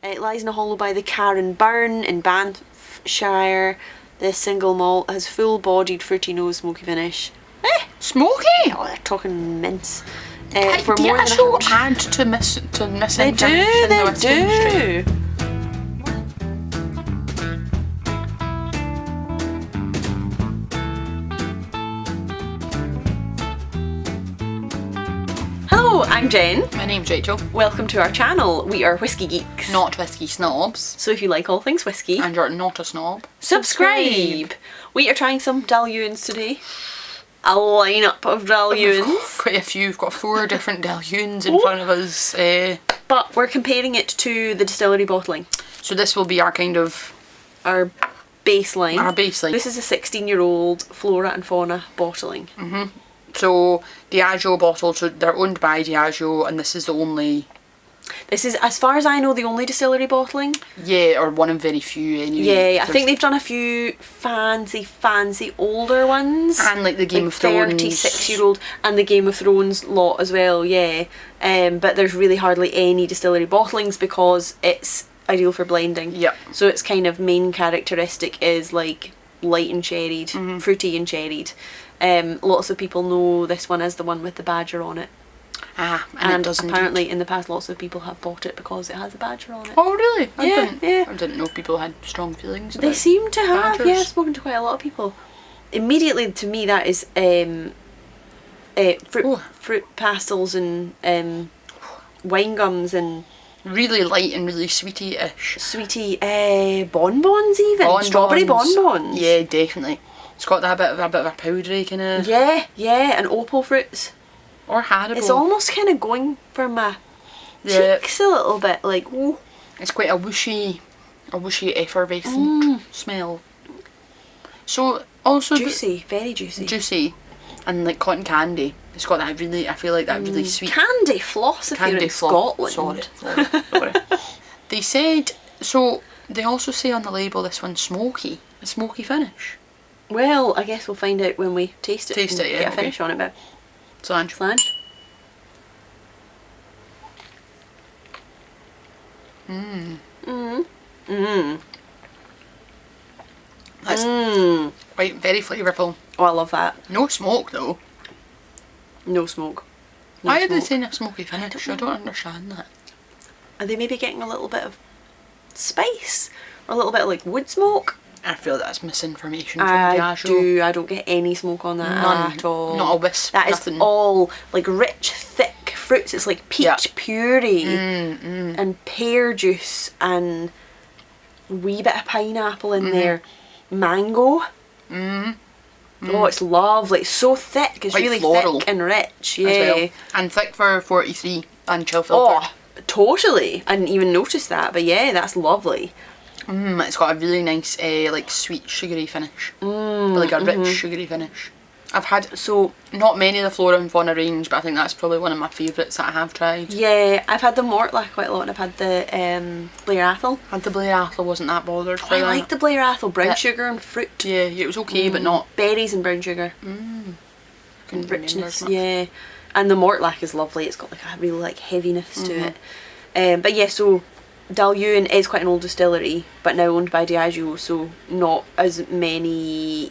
It lies in a hollow by the Carron Burn in Banffshire. This single malt has full-bodied fruity nose, smoky finish. Smoky? Oh, they're talking mince. For more than Diageo add to missing They finish in the whisky industry. do. Hello, I'm Jen. My name's Rachel. Welcome to our channel. We are Whisky Geeks. Not whisky snobs. So if you like all things whisky, And you're not a snob, subscribe. We are trying some Dailuaines today. A lineup of Dailuaines. Quite a few. We've got 4 different Dailuaines in front of us. But we're comparing it to the Distillery bottling. So this will be our kind of... Our baseline. Our baseline. This is a 16-year-old Flora and Fauna bottling. So Diageo bottle, so they're owned by Diageo, and this is the only... This is, as far as I know, the only Distillery bottling. Yeah, or one of very few anyway. Yeah, I think they've done a few fancy older ones. And like the Game of Thrones. 36-year-old and the Game of Thrones lot as well, yeah. But there's really hardly any Distillery bottlings because it's ideal for blending. Yep. So its kind of main characteristic is like light and cherried, fruity and cherried. Lots of people know this one as the one with the badger on it. And it doesn't. Apparently in the past lots of people have bought it because it has a badger on it. Oh really? Yeah. I didn't know people had strong feelings about They seem to have, badgers. yeah, I've spoken to quite a lot of people. Immediately to me that is fruit pastels and wine gums and really light and really sweety-ish. sweetie bonbons even. Strawberry bonbons. Yeah, definitely. It's got that bit of a powdery kind of... Yeah, and opal fruits. Or Haribo. It's almost kind of going for my cheeks a little bit, like, ooh. It's quite a whooshy effervescent smell. So, also... Juicy, very juicy. Juicy. And like cotton candy. It's got that really, I feel like that really sweet... Candy floss if you're in Scotland. Sorry. They said... So, they also say on the label this one's smoky. A smoky finish. Well, I guess we'll find out when we taste it. Taste it, yeah, Get a finish on it, but... Slange. That's quite very flavourful. Oh, I love that. No smoke though. No smoke. No Why are they smoke. saying a smoky finish? I don't understand that. Are they maybe getting a little bit of spice? Or a little bit of like wood smoke? I feel that's misinformation from Diageo. I don't get any smoke on that None. at all. Not a wisp. That nothing. is all like rich, thick fruits. It's like peach puree and pear juice and a wee bit of pineapple in there. Mango. Oh, it's lovely. It's so thick. It's Quite really floral thick and rich. Yeah. as well. And thick for 43 and chill filter. Oh, totally. I didn't even notice that, but yeah, that's lovely. It's got a really nice like sweet sugary finish. Like a rich sugary finish. I've had not many of the Flora and Fauna range, but I think that's probably one of my favourites that I have tried. Yeah, I've had the Mortlach quite a lot and I've had the Blair Athol. Had the Blair Athol, wasn't that bothered for I that. like the Blair Athol, brown sugar and fruit. Yeah, it was okay, but not... Berries and brown sugar. Couldn't Richness, remember as yeah. much. And the Mortlach is lovely. It's got like a really like heaviness to it. But yeah, so Dailuaine is quite an old distillery, but now owned by Diageo, so not as many...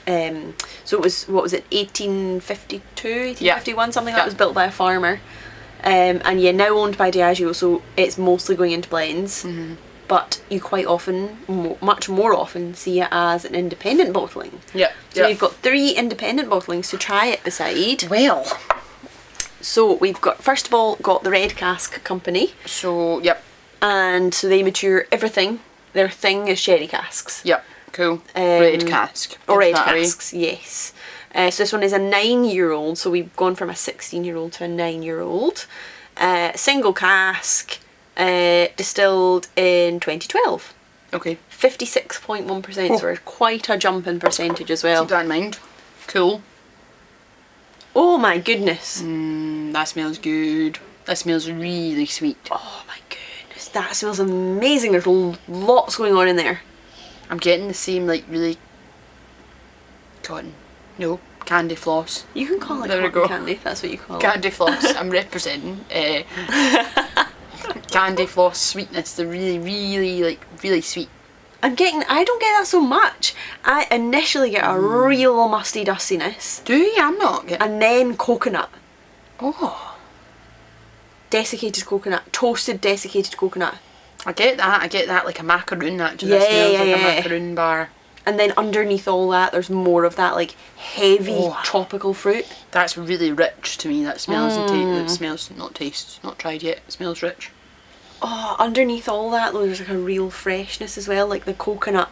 so it was, what was it, 1852, 1851, something that was built by a farmer. And yeah, now owned by Diageo, so it's mostly going into blends. But you quite often, much more often, see it as an independent bottling. So you've got 3 independent bottlings to try it beside. Well. So we've got, first of all, got the Red Cask Company. So, And so they mature everything. Their thing is sherry casks. Cool. Red cask. Or red casks, yes. So this one is a 9-year-old, so we've gone from a 16-year-old to a 9-year-old. Single cask, distilled in 2012. Okay. 56.1%, so quite a jump in percentage as well. Keep that in mind. Cool. Oh my goodness. That smells good. That smells really sweet. Oh my goodness, that smells amazing. There's lots going on in there. I'm getting the same, like, really candy floss. You can call it There we cotton go. candy, that's what you call it. Candy floss. I'm representing. candy floss sweetness. They're really, like, really sweet. I don't get that so much. I initially get a real musty dustiness. Do you? I'm not getting... And then coconut. Oh. Desiccated coconut. Toasted desiccated coconut. I get that like a macaroon actually. Yeah, That smells like yeah. a macaroon bar. And then underneath all that, there's more of that like heavy tropical fruit. That's really rich to me. That smells it smells, not taste, not tried yet. It smells rich. Oh, underneath all that though, there's like a real freshness as well, like the coconut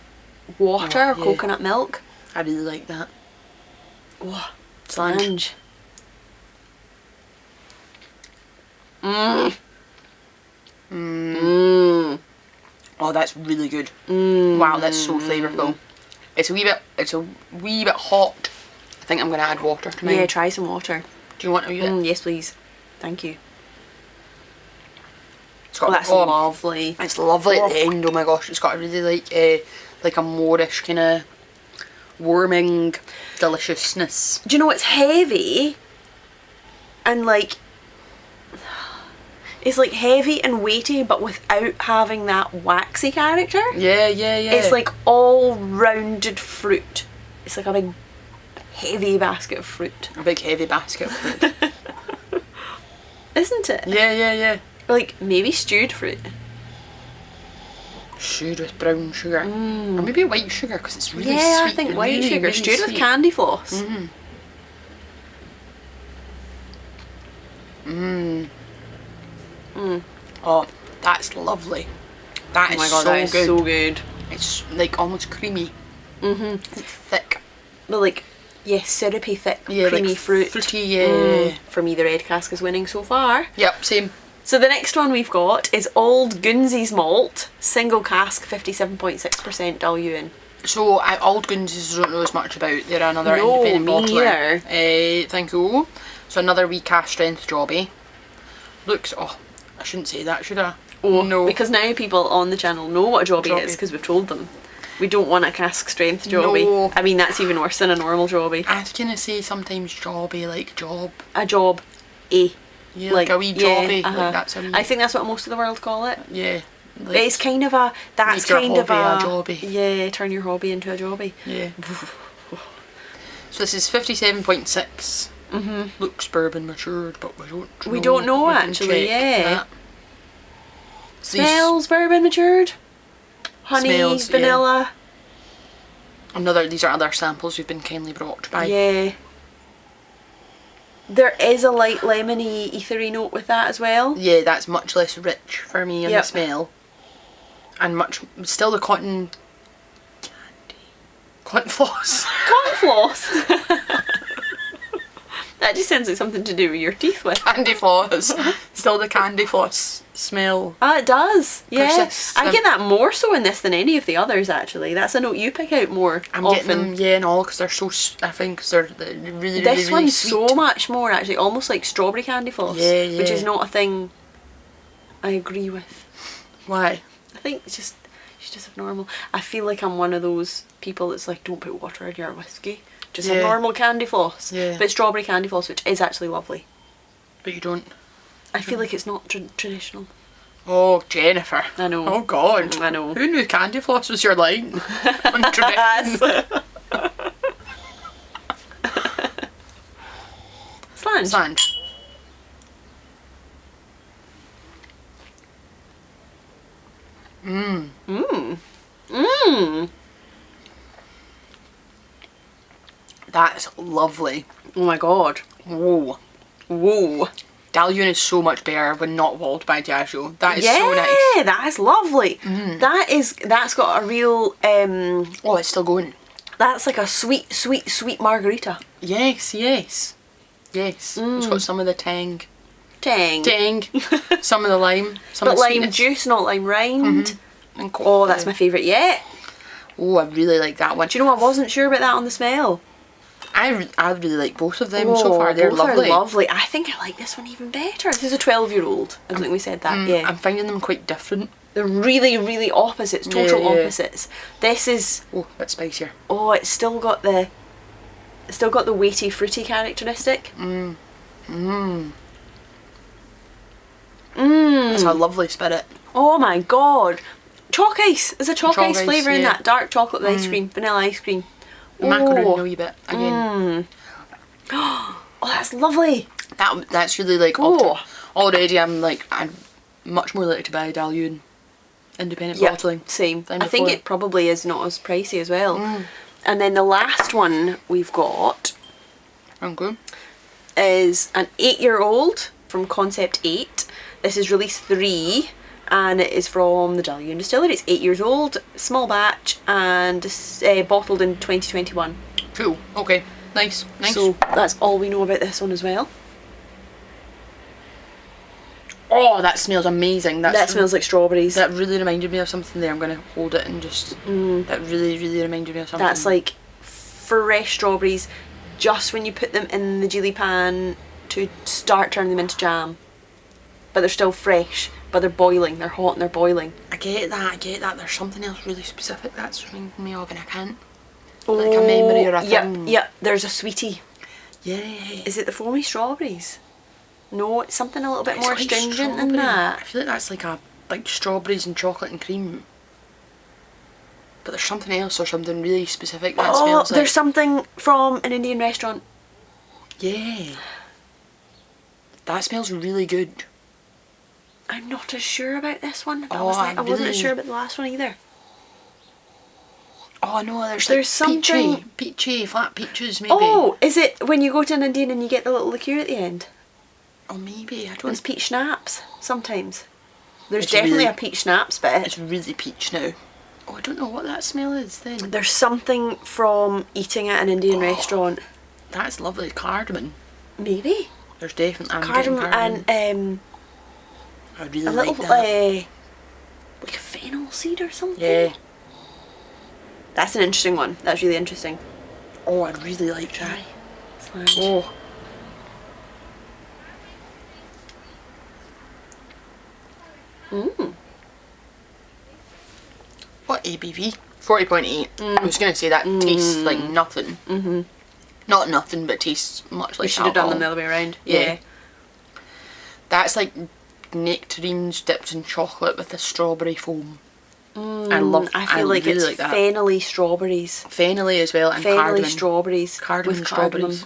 water or coconut milk. I really like that. Oh, Slange. Oh, that's really good. Wow, that's so flavourful. It's a wee bit hot. I think I'm gonna add water to mine. Yeah, try some water. Do you want a wee bit? Yes, please. Thank you. It's got, that's lovely. It's lovely at the end. Oh my gosh, it's got a really like a moreish kind of warming deliciousness. Do you know it's heavy? And like, it's like heavy and weighty, but without having that waxy character. Yeah. It's like all rounded fruit. It's like a big heavy basket of fruit. A big heavy basket of fruit. Isn't it? Yeah. Like maybe stewed fruit. Stewed with brown sugar. Or maybe white sugar because it's really sweet. Yeah, I think white really, sugar. really Stewed sweet. with candy floss. Oh, that's lovely. That is Oh my god, so that is good. so good. It's like almost creamy. It's thick. But like, yeah, syrupy, thick, Yeah, creamy like fruit. fruity, yeah. For me, the red cask is winning so far. Yep, same. So the next one we've got is Auld Goonsy's Malt, single cask, 57.6% Dailuaine. So, Auld Goonsy I don't know as much about. They're another No, independent me bottler. neither. Thank you. So another wee cask strength jobby. Looks, oh, I shouldn't say that, should I? Oh no. Because now people on the channel know what a jobby Jobby. is because we've told them. We don't want a cask strength jobby. No. I mean, that's even worse than a normal jobby. I was gonna say sometimes jobby, like job. A job. A. Yeah, like a wee jobby. Like that's a wee... I think that's what most of the world call it. Yeah. Like, It's kind of a, that's make your kind of a hobby a jobby. Yeah, turn your hobby into a jobby. Yeah. So this is 57.6. Looks bourbon matured, but we don't know. We don't know We can actually, check yeah. that. Smells bourbon matured. Honey, Smells, yeah. vanilla. These are other samples we've been kindly brought by. Yeah. There is a light lemony ethery note with that as well. Yeah, that's much less rich for me in Yep. the smell. And much, still the cotton floss. Cotton floss. That just sounds like something to do with your teeth with. Candy floss. Still the candy floss smell. Ah, it does. Yeah. Persists. I get that more so in this than any of the others actually. That's a note you pick out more I'm often. getting them, yeah, and all because they're so, I think, cause they're really, This really one's sweet. so much more actually, almost like strawberry candy floss. Yeah, Which yeah. is not a thing I agree with. Why? I think it's just, you should just have normal. I feel like I'm one of those people that's like, don't put water in your whiskey. Just have Yeah. normal candy floss. Yeah. But strawberry candy floss, which is actually lovely. But you don't. I feel like it's not traditional. Oh, Jennifer. I know. Oh, God. I know. Who knew candy floss was your line? On tradition. Slange. Slange. That's lovely. Oh my god. Whoa. Whoa. Dailuaine is so much better when not walled by Diageo. That is Yeah, so nice. that is lovely. That's got a real Oh, it's still going. that's like a sweet margarita. Yes. It's got some of the tang. Tang. Some of the lime. Some But of the lime sweetness. juice, not lime rind. And Oh, that's my favourite yet. Oh, I really like that one. Do you know I wasn't sure about that on the smell? I really like both of them so far. They're both lovely. are lovely. I think I like this one even better. This is a 12-year-old. I don't think we said that. Yeah. I'm finding them quite different. They're really opposites. Total Yeah. opposites. This is Oh, a bit spicier. oh, it's still got the weighty fruity characteristic. It's a lovely spirit. Oh my god. Chalk ice. There's a chalk ice flavour in yeah. that. Dark chocolate with ice cream. Vanilla ice cream. The macaroon a wee bit again. Oh, that's lovely. That's really like already I'm much more likely to buy Dailuaine independent bottling. Same. I think it probably is not as pricey as well. And then the last one we've got is an 8-year-old from Concept 8. This is release 3 and it is from the Dailuaine Distillery. It's 8 years old, small batch, and bottled in 2021. Cool. Okay. Nice. So that's all we know about this one as well. Oh, that smells amazing. That smells like strawberries. That really reminded me of something there. I'm going to hold it and just... That really, really reminded me of something. That's like fresh strawberries just when you put them in the geely pan to start turning them into jam. But they're still fresh, but they're boiling. They're hot and they're boiling. I get that. There's something else really specific that's reminding me of and I can't. Like a memory or a thing. Yep, there's a sweetie. Yeah. Is it the foamy strawberries? No, it's something a little bit more astringent than that. I feel like that's like strawberries and chocolate and cream. But there's something else or something really specific that smells like. There's something from an Indian restaurant. Yeah. That smells really good. I'm not as sure about this one. I wasn't as sure about the last one either. Oh no, there's something... peachy, flat peaches maybe. Oh, is it when you go to an Indian and you get the little liqueur at the end? Oh, maybe, I don't... It's peach schnapps, sometimes. There's definitely a peach schnapps bit. It's really peach now. Oh, I don't know what that smell is then. There's something from eating at an Indian restaurant. That's lovely. Cardamom. Maybe. There's definitely... Cardamom and... I really a little, like that. like a fennel seed or something. Yeah. That's an interesting one. That's really interesting. Oh, I'd really like that. Oh. What ABV? 40.8. I was going to say that tastes like nothing. Not nothing, but tastes much like We should have done them the other way around. Yeah. That's like nectarines dipped in chocolate with a strawberry foam. I feel like really it's like that. fennelly strawberries. Fennelly as well, and fennelly cardamom. Strawberries. Cardamom with strawberries.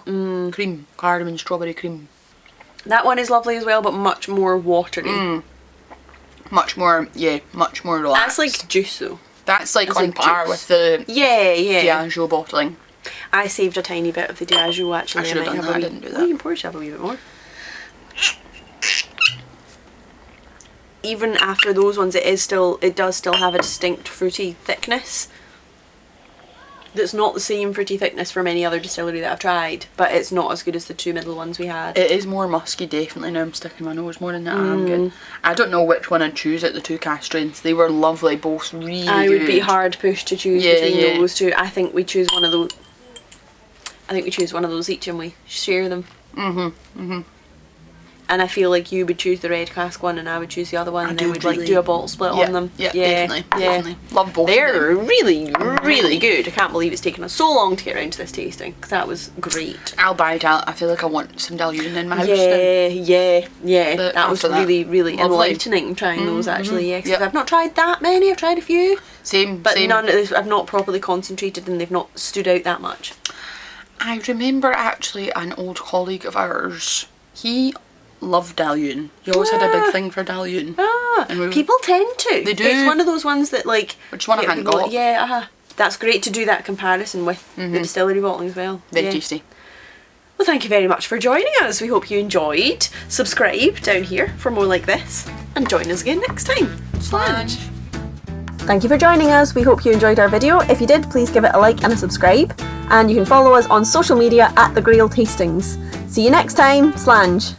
Cream. Cardamom strawberry cream. That one is lovely as well, but much more watery. Much more relaxed. That's like juice though. That's like on par with the Diageo bottling. I saved a tiny bit of the Diageo actually. I should have done that. I didn't do that. You can pour yourself a wee bit more. Even after those ones, it does still have a distinct fruity thickness. That's not the same fruity thickness from any other distillery that I've tried, but it's not as good as the two middle ones we had. It is more musky, definitely. Now I'm sticking my nose more in that. I'm good. I don't know which one I'd choose out the two cask strengths. They were lovely, both really I good. would be hard pushed to choose between those two. I think we choose one of those. I think we choose one of those each and we share them. And I feel like you would choose the red cask one and I would choose the other one, and then we'd like do a bottle split on them. Yeah, definitely. Love both. They're really, really good. I can't believe it's taken us so long to get around to this tasting, because that was great. I'll buy Dailuaine. I feel like I want some Dailuaine in my house now. Yeah. That was really, really lovely. enlightening trying those actually. Yeah, because I've not tried that many. I've tried a few. But none of this, I've not properly concentrated and they've not stood out that much. I remember actually an old colleague of ours, he loved Dailuaine. He always had a big thing for Dailuaine. People tend to. They do. It's one of those ones that like... Which one I hadn't got. Yeah, That's great to do that comparison with the distillery bottling as well. Very tasty. Well, thank you very much for joining us. We hope you enjoyed. Subscribe down here for more like this. And join us again next time. Slange. Thank you for joining us. We hope you enjoyed our video. If you did, please give it a like and a subscribe. And you can follow us on social media at The Grail Tastings. See you next time. Slange.